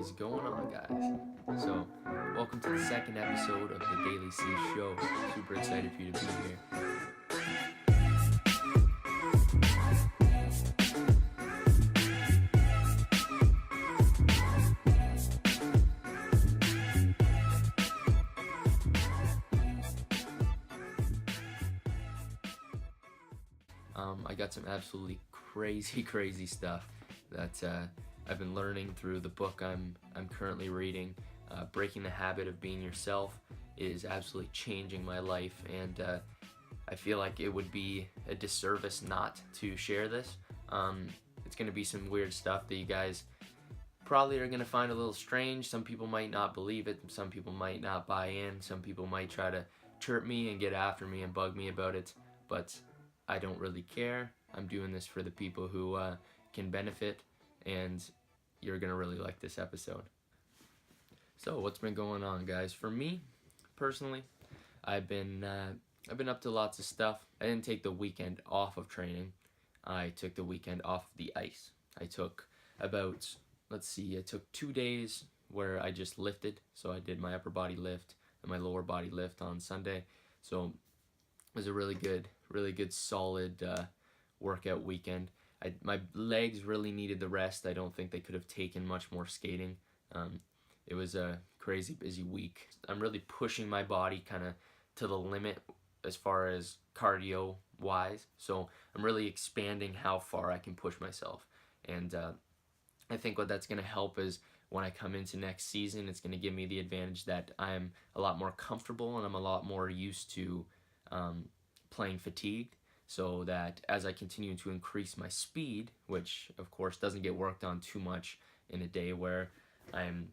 is going on, guys? So, welcome to the second episode of the DailyC show. Super excited for you to be here. I got some absolutely crazy stuff that I've been learning through the book I'm currently reading. Breaking the Habit of Being Yourself is absolutely changing my life, and I feel like it would be a disservice not to share this. It's going to be some weird stuff that you guys probably are going to find a little strange. Some people might not believe it, some people might not buy in, some people might try to chirp me and get after me and bug me about it, but I don't really care. I'm doing this for the people who can benefit, and you're gonna really like this episode. So what's been going on, guys? For me, personally, I've been up to lots of stuff. I didn't take the weekend off of training. I took the weekend off the ice. I took about, I took 2 days where I just lifted. So I did my upper body lift and my lower body lift on Sunday. So it was a really good solid workout weekend. My legs really needed the rest. I don't think they could have taken much more skating. It was a crazy busy week. I'm really pushing my body kind of to the limit as far as cardio wise. So I'm really expanding how far I can push myself. And I think what that's going to help is when I come into next season, it's going to give me the advantage that I'm a lot more comfortable and I'm a lot more used to playing fatigued, so that as I continue to increase my speed, which of course doesn't get worked on too much in a day where I'm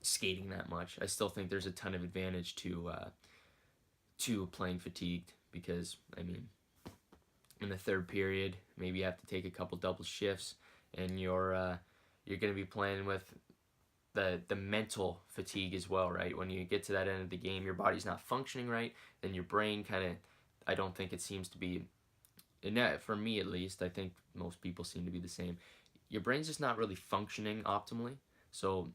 skating that much, I still think there's a ton of advantage to playing fatigued, because I mean, in the third period, maybe you have to take a couple double shifts, and you're going to be playing with the mental fatigue as well, right? When you get to that end of the game, your body's not functioning right, then your brain kind of, I don't think it seems to be, for me at least, I think most people seem to be the same. Your brain's just not really functioning optimally. So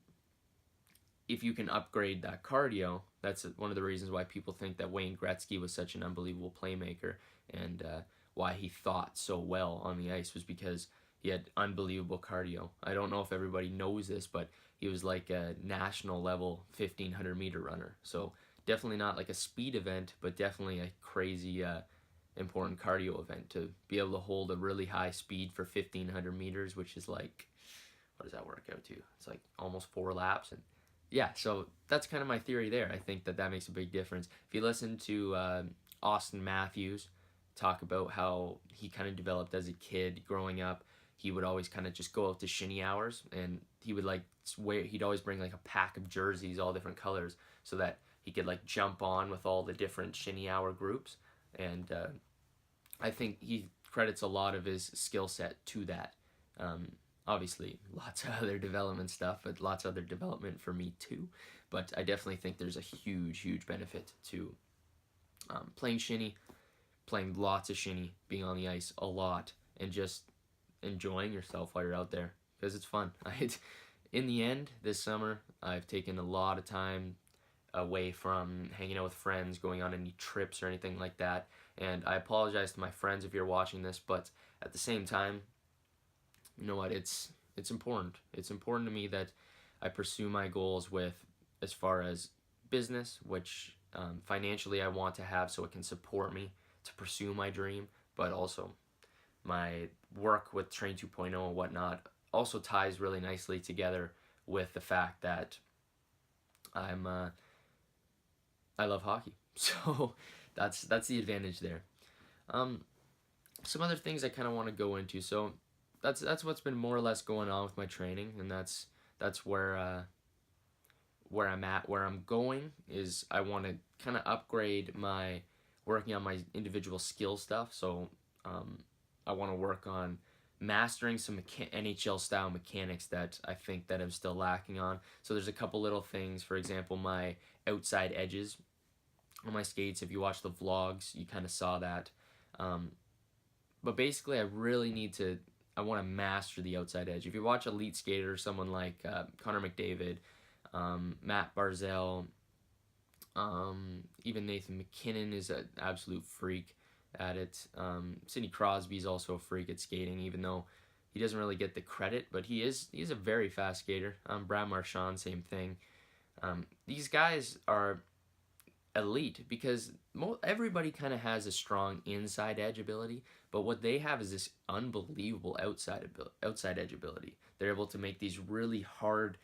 if you can upgrade that cardio, that's one of the reasons why people think that Wayne Gretzky was such an unbelievable playmaker, and why he thought so well on the ice was because he had unbelievable cardio. I don't know if everybody knows this, but he was like a national level 1500 meter runner. So definitely not like a speed event, but definitely a crazy important cardio event, to be able to hold a really high speed for 1500 meters, which is like, what does that work out to? It's like almost 4 laps. And yeah, so that's kind of my theory there. I think that makes a big difference. If you listen to Austin Matthews talk about how he kind of developed as a kid growing up, he would always kind of just go out to shinny hours, and he would he'd always bring like a pack of jerseys, all different colors, so that he could like jump on with all the different shinny hour groups. And I think he credits a lot of his skill set to that. Obviously lots of other development stuff, but lots of other development for me too. But I definitely think there's a huge benefit to playing shinny, playing lots of shinny, being on the ice a lot, and just enjoying yourself while you're out there, because it's fun. In the end, this summer, I've taken a lot of time away from hanging out with friends, going on any trips or anything like that. And I apologize to my friends if you're watching this, but at the same time, you know what, it's important. It's important to me that I pursue my goals with, as far as business, which financially I want to have so it can support me to pursue my dream, but also my work with Train 2.0 and whatnot also ties really nicely together with the fact that I love hockey. So that's the advantage there. Some other things I kind of want to go into. So that's what's been more or less going on with my training, and that's where I'm at. Where I'm going is I want to kind of upgrade my working on my individual skill stuff. So I want to work on mastering some NHL style mechanics that I think that I'm still lacking on. So there's a couple little things. For example, my outside edges on my skates. If you watch the vlogs, you kind of saw that. But basically, I want to master the outside edge. If you watch elite skater, someone like Connor McDavid, Matt Barzal, even Nathan McKinnon is an absolute freak at it. Sidney Crosby is also a freak at skating, even though he doesn't really get the credit, but he's a very fast skater. Brad Marchand, same thing. These guys are elite because everybody kind of has a strong inside edge ability, but what they have is this unbelievable outside edge ability. They're able to make these really hard,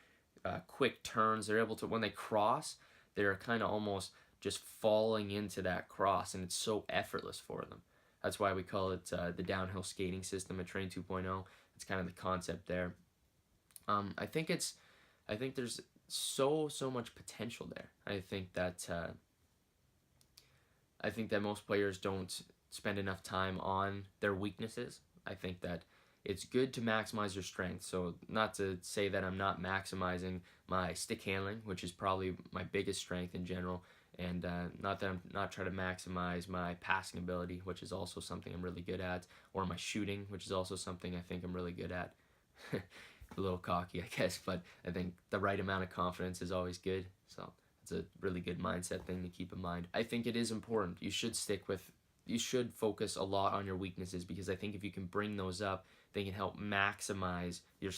quick turns. They're able to, when they cross, they're kind of almost just falling into that cross, and it's so effortless for them. That's why we call it the downhill skating system at Train 2.0. It's kind of the concept there. I think there's so much potential there. I think that most players don't spend enough time on their weaknesses. I think that it's good to maximize your strength. So not to say that I'm not maximizing my stick handling, which is probably my biggest strength in general, and not that I'm not trying to maximize my passing ability, which is also something I'm really good at, or my shooting, which is also something I think I'm really good at. A little cocky, I guess, but I think the right amount of confidence is always good. So it's a really good mindset thing to keep in mind. I think it is important. You should focus a lot on your weaknesses, because I think if you can bring those up, they can help maximize your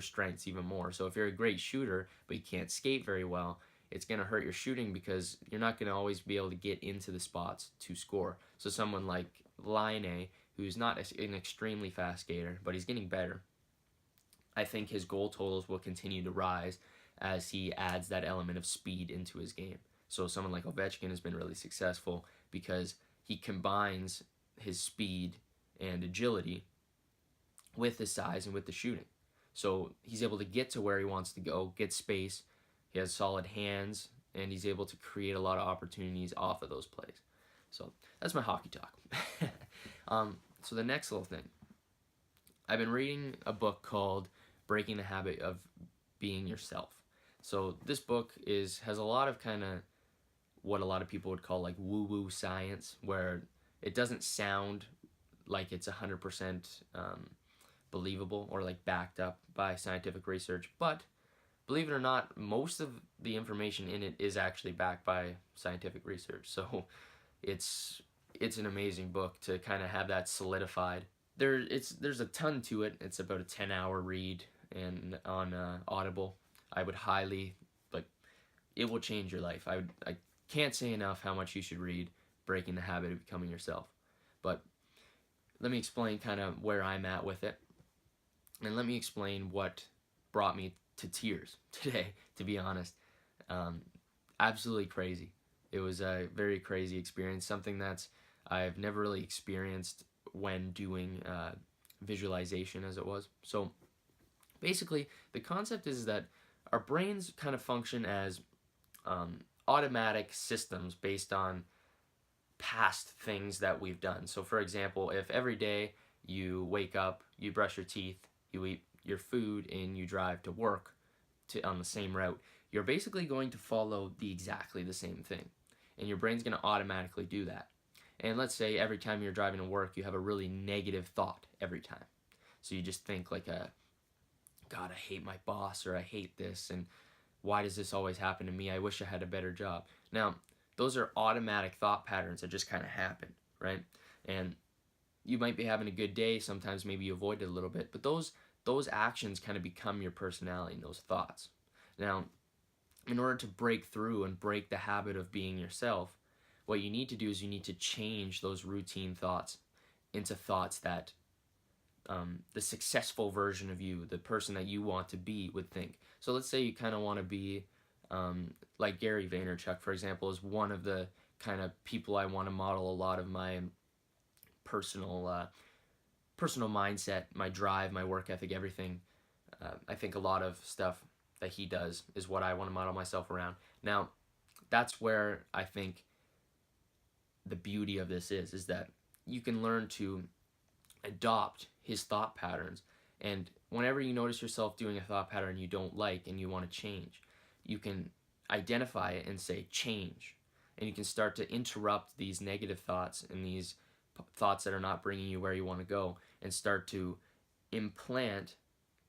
strengths even more. So if you're a great shooter, but you can't skate very well, it's going to hurt your shooting because you're not going to always be able to get into the spots to score. So someone like Laine, who's not an extremely fast skater, but he's getting better, I think his goal totals will continue to rise as he adds that element of speed into his game. So someone like Ovechkin has been really successful because he combines his speed and agility with his size and with the shooting. So he's able to get to where he wants to go, get space, he has solid hands, and he's able to create a lot of opportunities off of those plays. So that's my hockey talk. So the next little thing. I've been reading a book called Breaking the Habit of Being Yourself. So this book has a lot of kind of what a lot of people would call like woo-woo science, where it doesn't sound like it's 100% believable or like backed up by scientific research, but believe it or not, most of the information in it is actually backed by scientific research. So it's an amazing book to kind of have that solidified. There's a ton to it. It's about a 10-hour read, and on Audible. I would highly, it will change your life. I can't say enough how much you should read Breaking the Habit of Becoming Yourself. But let me explain kind of where I'm at with it, and let me explain what brought me to tears today, to be honest. Absolutely crazy. It was a very crazy experience, something that I've never really experienced when doing visualization as it was. So basically, the concept is that our brains kind of function as automatic systems based on past things that we've done. So for example, if every day you wake up, you brush your teeth, you eat your food, and you drive to work on the same route, you're basically going to follow exactly the same thing. And your brain's going to automatically do that. And let's say every time you're driving to work, you have a really negative thought every time. So you just think like God, I hate my boss, or I hate this, and why does this always happen to me? I wish I had a better job. Now, those are automatic thought patterns that just kind of happen, right? And you might be having a good day. Sometimes maybe you avoid it a little bit, but those actions kind of become your personality and those thoughts. Now, in order to break through and break the habit of being yourself, what you need to do is you need to change those routine thoughts into thoughts that the successful version of you, the person that you want to be, would think. So let's say you kind of want to be like Gary Vaynerchuk, for example, is one of the kind of people I want to model a lot of my personal mindset, my drive, my work ethic, everything. I think a lot of stuff that he does is what I want to model myself around. Now, that's where I think the beauty of this is that you can learn to adopt his thought patterns. And whenever you notice yourself doing a thought pattern you don't like and you want to change, you can identify it and say change. And you can start to interrupt these negative thoughts and these thoughts that are not bringing you where you want to go, and start to implant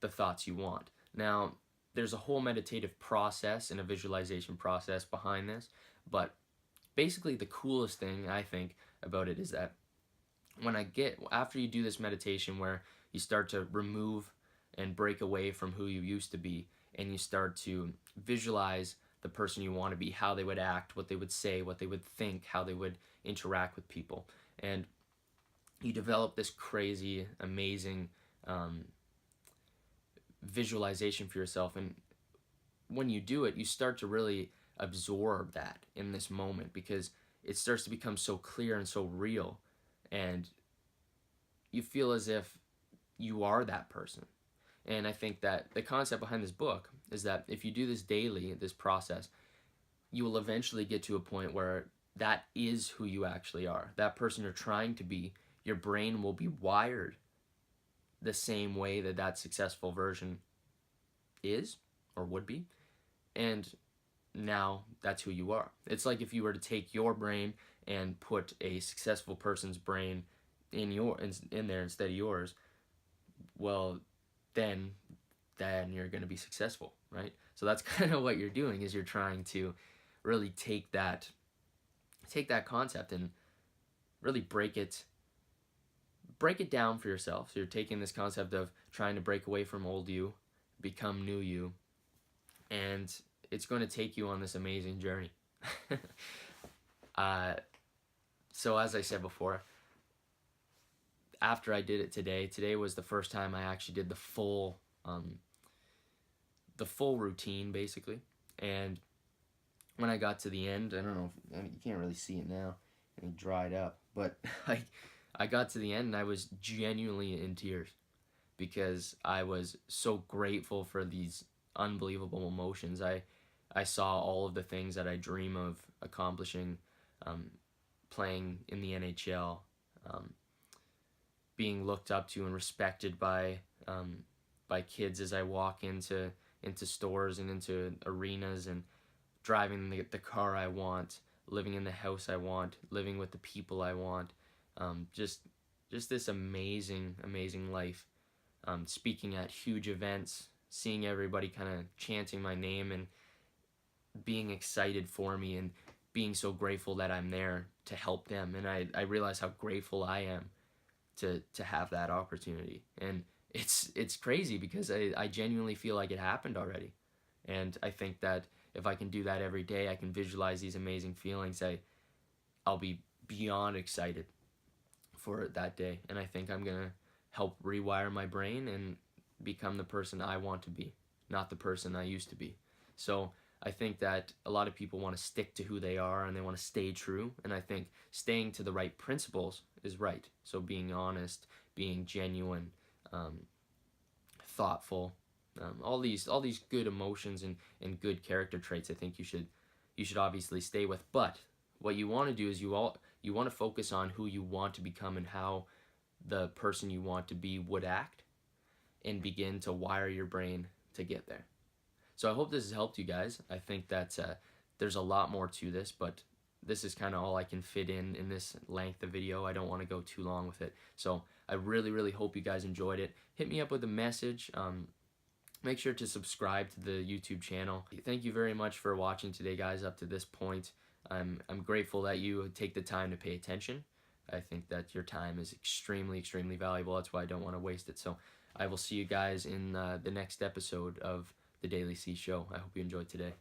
the thoughts you want. Now, there's a whole meditative process and a visualization process behind this, but basically the coolest thing I think about it is that after you do this meditation where you start to remove and break away from who you used to be, and you start to visualize the person you want to be, how they would act, what they would say, what they would think, how they would interact with people, and you develop this crazy, amazing visualization for yourself. And when you do it, you start to really absorb that in this moment, because it starts to become so clear and so real, and you feel as if you are that person. And I think that the concept behind this book is that if you do this daily, this process, you will eventually get to a point where that is who you actually are. That person you're trying to be, your brain will be wired the same way that that successful version is or would be. And now that's who you are. It's like if you were to take your brain and put a successful person's brain in there instead of yours, well, then you're going to be successful, right? So that's kind of what you're doing, is you're trying to really take that concept and really break it down for yourself. So you're taking this concept of trying to break away from old you, become new you, and it's going to take you on this amazing journey. So as I said before, after I did it today was the first time I actually did the full routine, basically. And when I got to the end, I don't know, you can't really see it now, it dried up, but I got to the end and I was genuinely in tears, because I was so grateful for these unbelievable emotions. I saw all of the things that I dream of accomplishing, playing in the NHL, being looked up to and respected by kids as I walk into stores and into arenas, and driving the car I want, living in the house I want, living with the people I want, just this amazing life, speaking at huge events, seeing everybody kind of chanting my name and being excited for me, and being so grateful that I'm there to help them. And I realize how grateful I am to have that opportunity. And it's crazy, because I genuinely feel like it happened already. And I think that if I can do that every day, I can visualize these amazing feelings, I'll be beyond excited for that day. And I think I'm going to help rewire my brain and become the person I want to be, not the person I used to be. So I think that a lot of people want to stick to who they are and they want to stay true. And I think staying to the right principles is right. So being honest, being genuine, thoughtful, all these good emotions and good character traits, I think you should obviously stay with. But what you want to do is you want to focus on who you want to become and how the person you want to be would act, and begin to wire your brain to get there. So I hope this has helped you guys. I think that there's a lot more to this, but this is kind of all I can fit in this length of video. I don't want to go too long with it. So I really hope you guys enjoyed it. Hit me up with a message. Make sure to subscribe to the YouTube channel. Thank you very much for watching today, guys, up to this point. I'm grateful that you take the time to pay attention. I think that your time is extremely valuable. That's why I don't want to waste it. So I will see you guys in the next episode of the DailyC show. I hope you enjoyed today.